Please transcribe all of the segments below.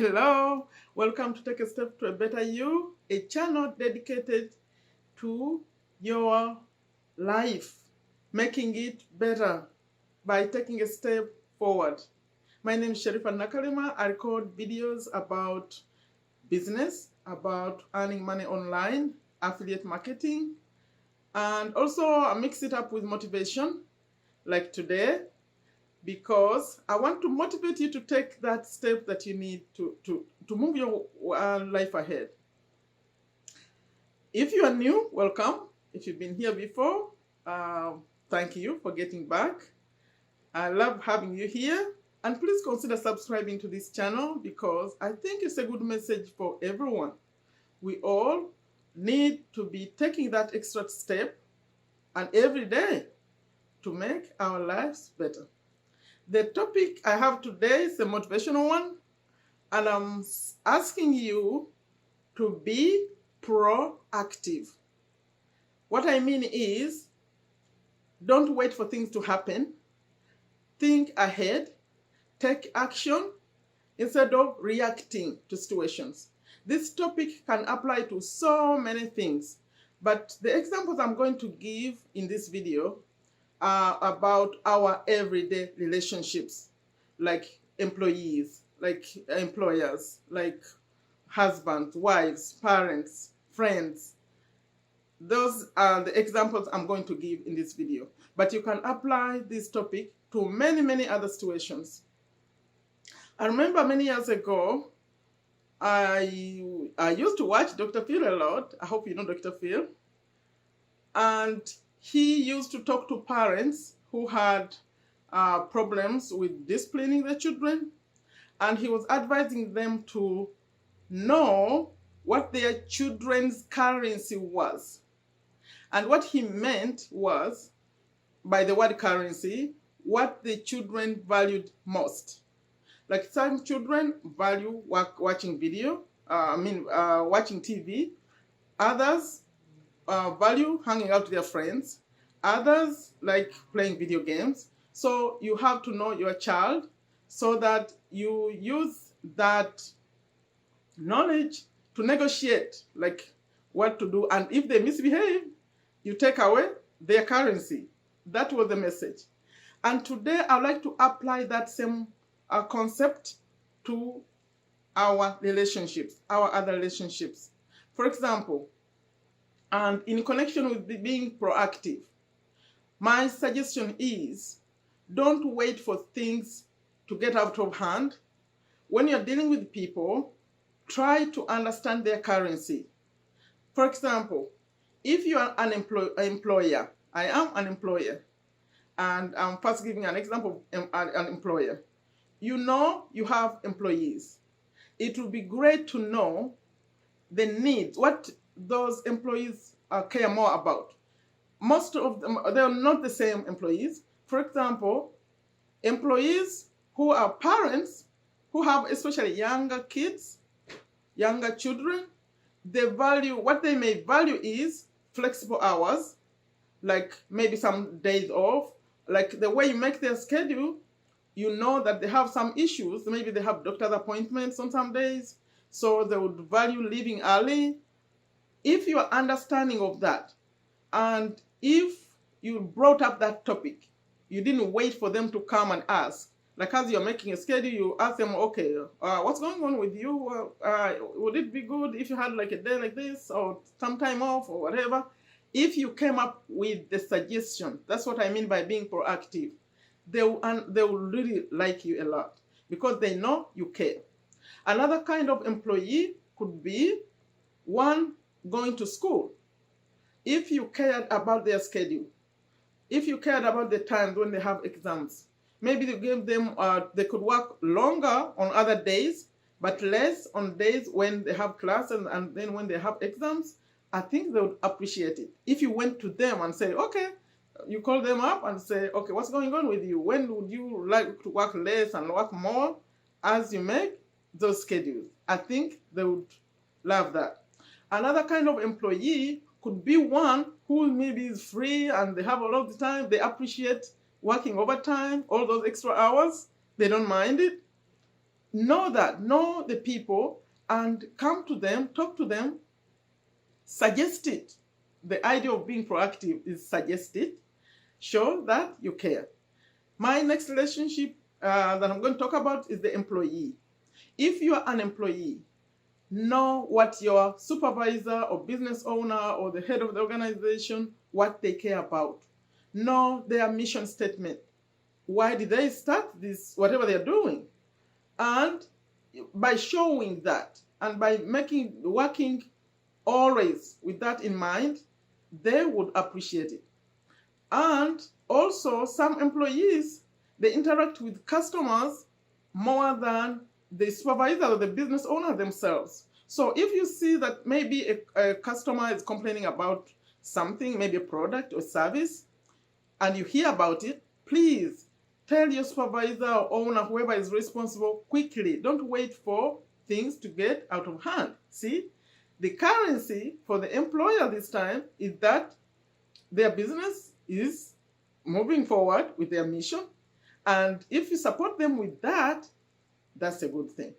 Hello, welcome to Take a Step to a Better You, a channel dedicated to your life, making it better by taking a step forward. My name is Sharifa Nakalima. I record videos about business, about earning money online, affiliate marketing, and also I mix it up with motivation, like today, because I want to motivate you to take that step that you need to move your life ahead. If you are new, welcome. If you've been here before, thank you for getting back. I love having you here. And please consider subscribing to this channel because I think it's a good message for everyone. We all need to be taking that extra step and every day to make our lives better. The topic I have today is a motivational one, and I'm asking you to be proactive. What I mean is, don't wait for things to happen. Think ahead, take action instead of reacting to situations. This topic can apply to so many things, but the examples I'm going to give in this video about our everyday relationships, like employees, like employers, like husbands, wives, parents, friends. Those are the examples I'm going to give in this video. But you can apply this topic to many, many other situations. I remember many years ago, I used to watch Dr. Phil a lot. I hope you know Dr. Phil. And he used to talk to parents who had problems with disciplining their children, and he was advising them to know what their children's currency was. And what he meant was, by the word currency, what the children valued most. Like some children value watching watching TV. Others value hanging out with their friends. Others like playing video games. So you have to know your child so that you use that knowledge to negotiate, like what to do. And if they misbehave, you take away their currency. That was the message. And today I'd like to apply that same concept to our relationships, our other relationships. For example, and in connection with being proactive, my suggestion is don't wait for things to get out of hand. When you're dealing with people, try to understand their currency. For example, if you are an employer, I am an employer, and I'm first giving an example of an employer. You know you have employees. It would be great to know the needs, what those employees care more about. Most of them, they're not the same employees. For example, employees who are parents, who have especially younger kids, younger children, what they may value is flexible hours, like maybe some days off, like the way you make their schedule. You know that they have some issues. Maybe they have doctor's appointments on some days, so they would value leaving early. If you are understanding of that, and if you brought up that topic, you didn't wait for them to come and ask. Like as you're making a schedule, you ask them, okay, what's going on with you? Would it be good if you had like a day like this or some time off or whatever? If you came up with the suggestion, that's what I mean by being proactive. They will really like you a lot because they know you care. Another kind of employee could be one going to school. If you cared about their schedule, if you cared about the times when they have exams, maybe you gave them, they could work longer on other days, but less on days when they have classes and then when they have exams, I think they would appreciate it. If you went to them and say, okay, you call them up and say, okay, what's going on with you? When would you like to work less and work more as you make those schedules? I think they would love that. Another kind of employee could be one who maybe is free and they have a lot of time. They appreciate working overtime, all those extra hours. They don't mind it. know the people and come to them, talk to them, suggest it. The idea of being proactive is suggest it, show that you care. My next relationship that I'm going to talk about is the employee. If you are an employee, know what your supervisor or business owner or the head of the organization, what they care about. Know their mission statement. Why did they start this, whatever they're doing? And by showing that and by working always with that in mind, they would appreciate it. And also, some employees, they interact with customers more than the supervisor or the business owner themselves. So if you see that maybe a customer is complaining about something, maybe a product or service, and you hear about it, please tell your supervisor or owner, whoever is responsible, quickly. Don't wait for things to get out of hand. See, the currency for the employer this time is that their business is moving forward with their mission. And if you support them with that, that's a good thing.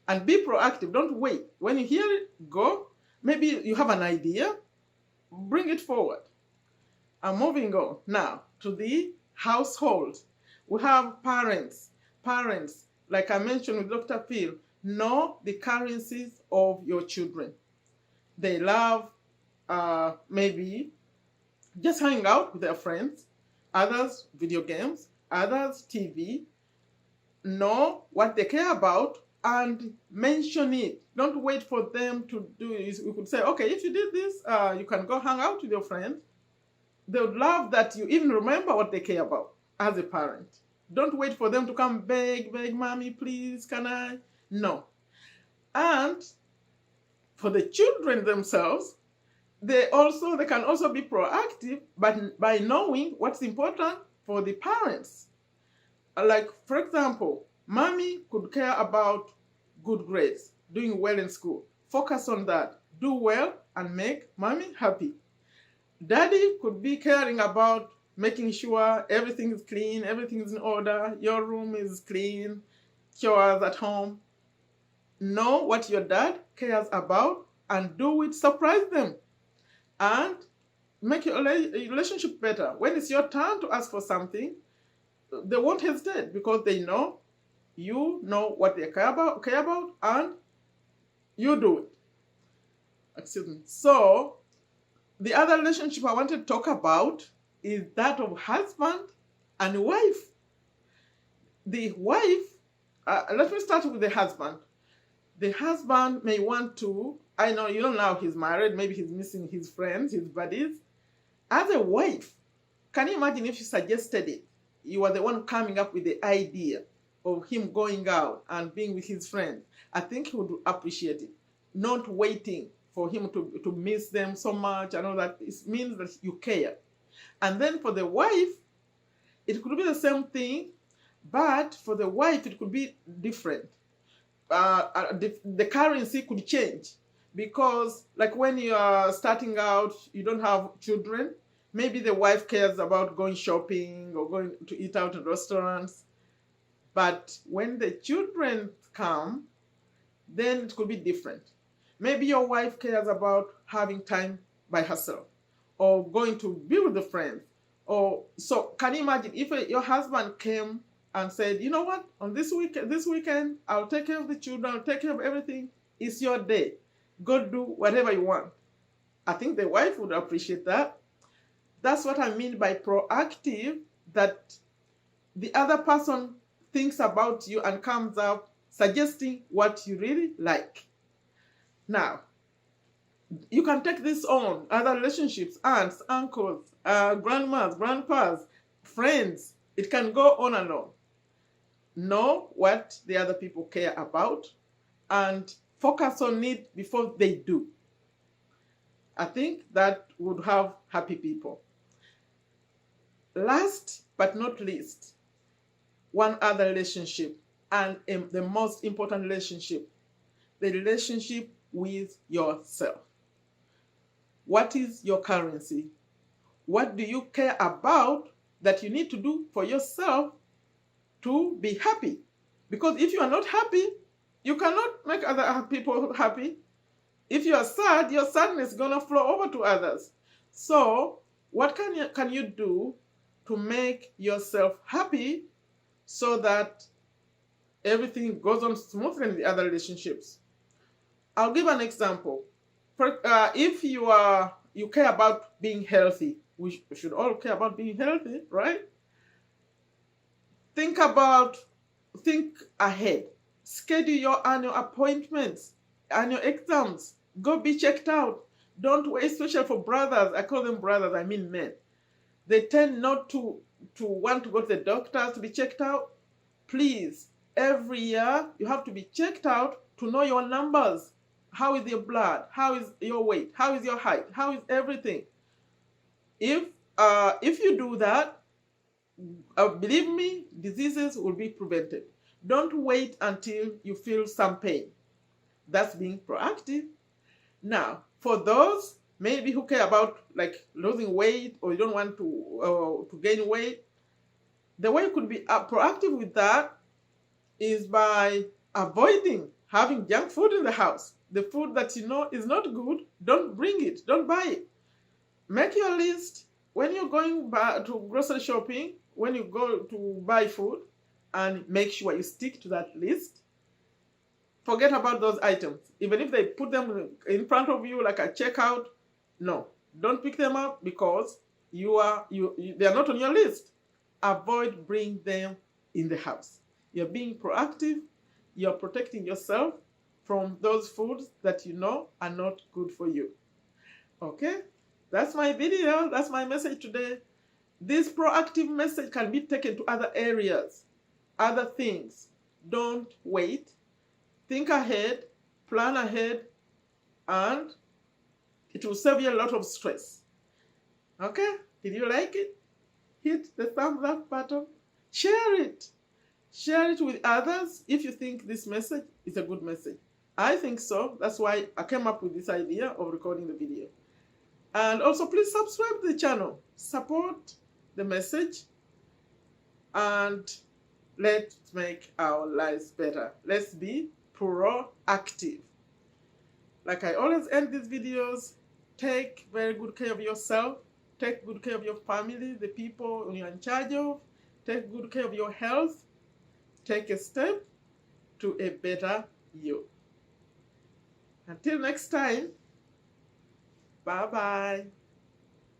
And be proactive. Don't wait. When you hear it, go. Maybe you have an idea, bring it forward. I'm moving on now to the household. We have parents. Parents, like I mentioned with Dr. Phil, know the currencies of your children. They love maybe just hanging out with their friends, others video games, others TV. Know what they care about and mention it. Don't wait for them to do it. You could say, okay, if you did this, you can go hang out with your friends. They would love that you even remember what they care about as a parent. Don't wait for them to come beg, mommy, please, can I? No. And for the children themselves, they can also be proactive, but by knowing what's important for the parents. Like, for example, mommy could care about good grades, doing well in school. Focus on that. Do well and make mommy happy. Daddy could be caring about making sure everything is clean, everything is in order, your room is clean, chores at home. Know what your dad cares about and do it. Surprise them and make your relationship better. When it's your turn to ask for something, they won't hesitate because they know you know what they care about, and you do it. Excuse me. So the other relationship I want to talk about is that of husband and wife. The wife, let me start with the husband. The husband may want to, I know you don't know how he's married, maybe he's missing his friends, his buddies. As a wife, can you imagine if you suggested it? You are the one coming up with the idea of him going out and being with his friends. I think he would appreciate it. Not waiting for him to miss them so much and all that. It means that you care. And then for the wife, it could be the same thing, but for the wife, it could be different. The currency could change because, like, when you are starting out, you don't have children. Maybe the wife cares about going shopping or going to eat out in restaurants. But when the children come, then it could be different. Maybe your wife cares about having time by herself or going to be with the friends. Or so can you imagine if your husband came and said, you know what, on this weekend, I'll take care of the children, I'll take care of everything. It's your day. Go do whatever you want. I think the wife would appreciate that. That's what I mean by proactive, that the other person thinks about you and comes up suggesting what you really like. Now, you can take this on other relationships, aunts, uncles, grandmas, grandpas, friends. It can go on and on. Know what the other people care about and focus on it before they do. I think that would have happy people. Last but not least, one other relationship, and the most important relationship, the relationship with yourself. What is your currency? What do you care about that you need to do for yourself to be happy? Because if you are not happy, you cannot make other people happy. If you are sad, your sadness is gonna flow over to others. So, what can you do to make yourself happy so that everything goes on smoothly in the other relationships? I'll give an example. If you care about being healthy, we should all care about being healthy, right? Think ahead. Schedule your annual appointments, annual exams. Go be checked out. Don't wait, especially for brothers. I call them brothers, I mean men. They tend not to want to go to the doctor to be checked out. Please, every year you have to be checked out to know your numbers. How is your blood? How is your weight? How is your height? How is everything? If you do that, believe me, diseases will be prevented. Don't wait until you feel some pain. That's being proactive. Now, for those maybe who care about like losing weight, or you don't want to gain weight, the way you could be proactive with that is by avoiding having junk food in the house. The food that you know is not good, don't bring it, don't buy it. Make your list when you're going to grocery shopping, when you go to buy food, and make sure you stick to that list. Forget about those items. Even if they put them in front of you like a checkout, no, don't pick them up because they are not on your list. Avoid bringing them in the house. You're being proactive. You're protecting yourself from those foods that you know are not good for you. Okay? That's my video. That's my message today. This proactive message can be taken to other areas, other things. Don't wait. Think ahead, plan ahead, and it will save you a lot of stress. Okay? Did you like it? Hit the thumbs up button. Share it. Share it with others if you think this message is a good message. I think so. That's why I came up with this idea of recording the video. And also, please subscribe to the channel. Support the message. And let's make our lives better. Let's be proactive. Like I always end these videos, take very good care of yourself. Take good care of your family, the people you're in charge of. Take good care of your health. Take a step to a better you. Until next time, bye-bye.